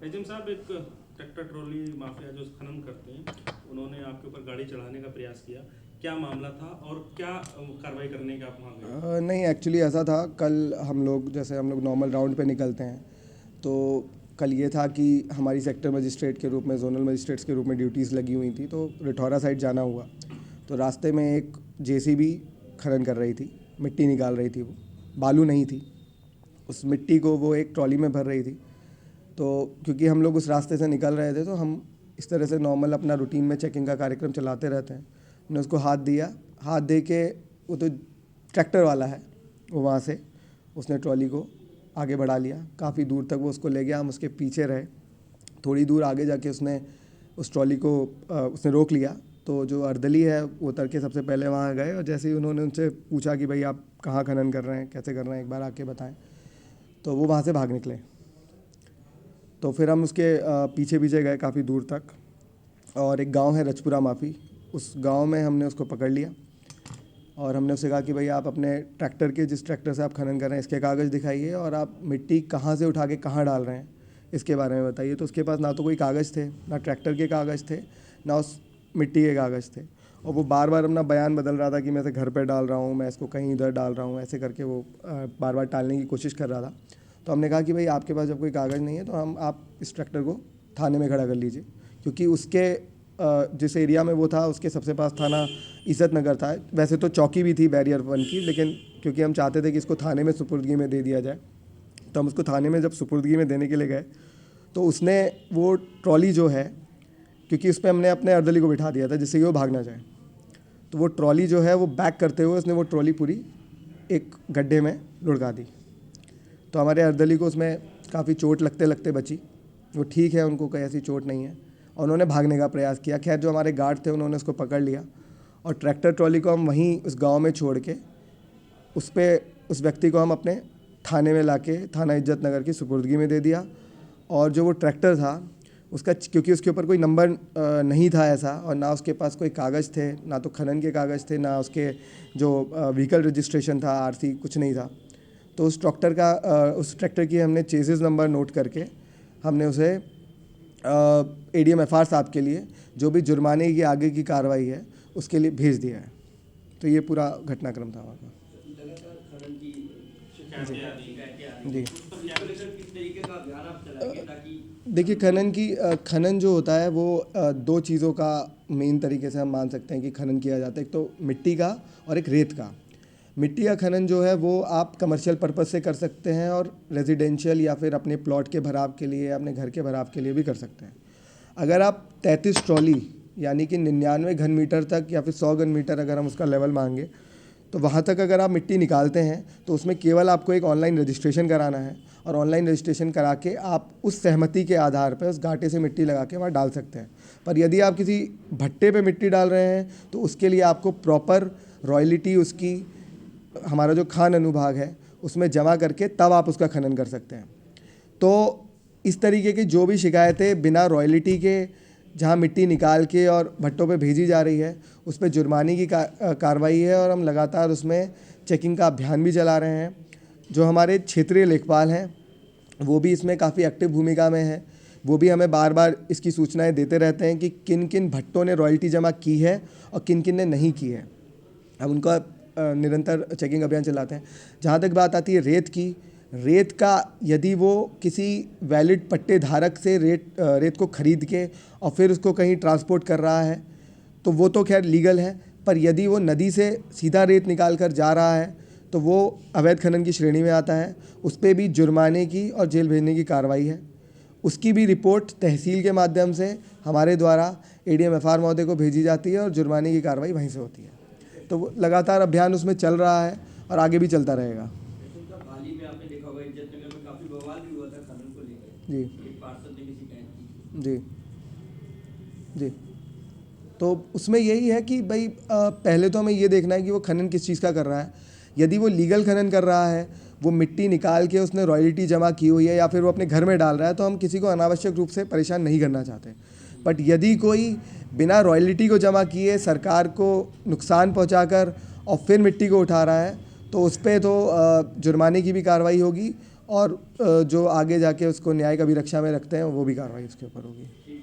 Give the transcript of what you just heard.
HM साहब, एक tractor trolley mafia जो खनन करते हैं, उन्होंने आपके ऊपर गाड़ी चढ़ाने का प्रयास किया। क्या मामला था और क्या कार्रवाई करने का आप वहाँ गए? नहीं, एक्चुअली ऐसा था, कल हम लोग नॉर्मल राउंड पे निकलते हैं, तो कल ये था कि हमारी सेक्टर मजिस्ट्रेट के रूप में, जोनल मजिस्ट्रेट्स के रूप में ड्यूटीज़ लगी हुई थी, तो रिठौरा साइड जाना हुआ। तो रास्ते में एक जेसीबी खनन कर रही थी, मिट्टी निकाल रही थी, वो बालू नहीं थी, उस मिट्टी को वो एक ट्रॉली में भर रही थी। तो क्योंकि हम लोग उस रास्ते से निकल रहे थे, तो हम इस तरह से नॉर्मल अपना रूटीन में चेकिंग का कार्यक्रम चलाते रहते हैं। मैंने उसको हाथ दिया, हाथ दे के, वो तो ट्रैक्टर वाला है, वो वहाँ से उसने ट्रॉली को आगे बढ़ा लिया, काफ़ी दूर तक वो उसको ले गया, हम उसके पीछे रहे। थोड़ी दूर आगे जाके उसने उस ट्रॉली को उसने रोक लिया। तो जो अर्दली है वो उतर के सबसे पहले वहाँ गए, और जैसे ही उन्होंने उनसे पूछा कि भाई आप कहाँ खनन कर रहे हैं, कैसे कर रहे हैं, एक बार आके बताएं, तो वो वहाँ से भाग निकले। तो फिर हम उसके पीछे पीछे गए काफ़ी दूर तक, और एक गांव है रजपुरा माफ़ी, उस गांव में हमने उसको पकड़ लिया और हमने उससे कहा कि भाई आप अपने ट्रैक्टर के, जिस ट्रैक्टर से आप खनन कर रहे हैं, इसके कागज़ दिखाइए, और आप मिट्टी कहाँ से उठा के कहाँ डाल रहे हैं इसके बारे में बताइए। तो उसके पास ना तो कोई कागज़ थे, ना ट्रैक्टर के कागज़ थे, ना उस मिट्टी के कागज़ थे, और वो बार बार अपना बयान बदल रहा था कि मैं इसे घर पर डाल रहा हूँ, मैं इसको कहीं इधर डाल रहा हूँ, ऐसे करके वो बार बार टालने की कोशिश कर रहा था। तो हमने कहा कि भाई आपके पास जब कोई कागज़ नहीं है, तो आप इस ट्रैक्टर को थाने में खड़ा कर लीजिए, क्योंकि उसके जिस एरिया में वो था, उसके सबसे पास थाना इज़्ज़त नगर था। वैसे तो चौकी भी थी बैरियर 1 की, लेकिन क्योंकि हम चाहते थे कि इसको थाने में सुपुर्दगी में दे दिया जाए, तो हम उसको थाने में जब सुपुर्दगी में देने के लिए गए, तो उसने वो ट्रॉली जो है, क्योंकि उस पर हमने अपने अर्दली को बिठा दिया था जिससे कि वो भाग ना जाए, तो वो ट्रॉली जो है वो बैक करते हुए उसने वो ट्रॉली पूरी एक गड्ढे में लुढ़का दी। तो हमारे अर्दली को उसमें काफ़ी चोट लगते लगते बची, वो ठीक है, उनको कोई ऐसी चोट नहीं है, और उन्होंने भागने का प्रयास किया। खैर, जो हमारे गार्ड थे उन्होंने उसको पकड़ लिया, और ट्रैक्टर ट्रॉली को हम वहीं उस गांव में छोड़ के उस व्यक्ति को हम अपने थाने में लाके थाना इज्जत नगर की सुपुर्दगी में दे दिया। और जो वो ट्रैक्टर था उसका, क्योंकि उसके ऊपर कोई नंबर नहीं था ऐसा, और ना उसके पास कोई कागज़ थे, ना तो खनन के कागज़ थे, ना उसके जो व्हीकल रजिस्ट्रेशन था, आरसी, कुछ नहीं था। तो उस ट्रैक्टर की हमने चेसिस नंबर नोट करके हमने उसे एडीएम एफआर साहब के लिए जो भी जुर्माने की आगे की कार्रवाई है उसके लिए भेज दिया है। तो ये पूरा घटनाक्रम था वहाँ का। जी, देखिए, खनन जो होता है वो दो चीज़ों का मेन तरीके से हम मान सकते हैं कि खनन किया जाता है। एक तो मिट्टी का और एक रेत का। मिट्टी का खनन जो है वो आप कमर्शियल पर्पस से कर सकते हैं, और रेजिडेंशियल या फिर अपने प्लॉट के भराव के लिए, अपने घर के भराव के लिए भी कर सकते हैं। अगर आप 33 ट्रॉली यानी कि 99 घन मीटर तक या फिर 100 घन मीटर अगर हम उसका लेवल मांगे, तो वहाँ तक अगर आप मिट्टी निकालते हैं, तो उसमें केवल आपको एक ऑनलाइन रजिस्ट्रेशन कराना है, और ऑनलाइन रजिस्ट्रेशन करा के आप उस सहमति के आधार पर उस घाटे से मिट्टी लगा के वहाँ डाल सकते हैं। पर यदि आप किसी भट्टे पे मिट्टी डाल रहे हैं, तो उसके लिए आपको प्रॉपर रॉयल्टी, उसकी हमारा जो खान अनुभाग है उसमें जमा करके तब आप उसका खनन कर सकते हैं। तो इस तरीके की जो भी शिकायतें बिना रॉयल्टी के जहां मिट्टी निकाल के और भट्टों पे भेजी जा रही है, उस पर जुर्माने की कार्रवाई है, और हम लगातार उसमें चेकिंग का अभियान भी चला रहे हैं। जो हमारे क्षेत्रीय लेखपाल हैं वो भी इसमें काफ़ी एक्टिव भूमिका में है, वो भी हमें बार बार इसकी सूचनाएं देते रहते हैं कि किन किन भट्टों ने रॉयल्टी जमा की है और किन किन ने नहीं की है। हम उनका निरंतर चेकिंग अभियान चलाते हैं। जहाँ तक बात आती है रेत का, यदि वो किसी वैलिड पट्टे धारक से रेत को खरीद के और फिर उसको कहीं ट्रांसपोर्ट कर रहा है, तो वो तो खैर लीगल है, पर यदि वो नदी से सीधा रेत निकाल कर जा रहा है, तो वो अवैध खनन की श्रेणी में आता है। उस पर भी जुर्माने की और जेल भेजने की कार्रवाई है। उसकी भी रिपोर्ट तहसील के माध्यम से हमारे द्वारा एडीएम एफआर महोदय को भेजी जाती है, और जुर्माने की कार्रवाई वहीं से होती है। तो लगातार अभियान उसमें चल रहा है और आगे भी चलता रहेगा। हाल ही में आपने देखा होगा इज्जत नगर में काफी बवाल भी हुआ था खनन को लेकर। जी, एक पार्षद ने भी शिकायत की। जी, जी। तो उसमें यही है कि भाई पहले तो हमें ये देखना है कि वो खनन किस चीज़ का कर रहा है। यदि वो लीगल खनन कर रहा है, वो मिट्टी निकाल के उसने रॉयल्टी जमा की हुई है, या फिर वो अपने घर में डाल रहा है, तो हम किसी को अनावश्यक रूप से परेशान नहीं करना चाहते। बट यदि कोई बिना रॉयल्टी को जमा किए सरकार को नुकसान पहुंचाकर और फिर मिट्टी को उठा रहा है, तो उस पर तो जुर्माने की भी कार्रवाई होगी, और जो आगे जाके उसको न्यायिक अभिरक्षा में रखते हैं वो भी कार्रवाई उसके ऊपर होगी।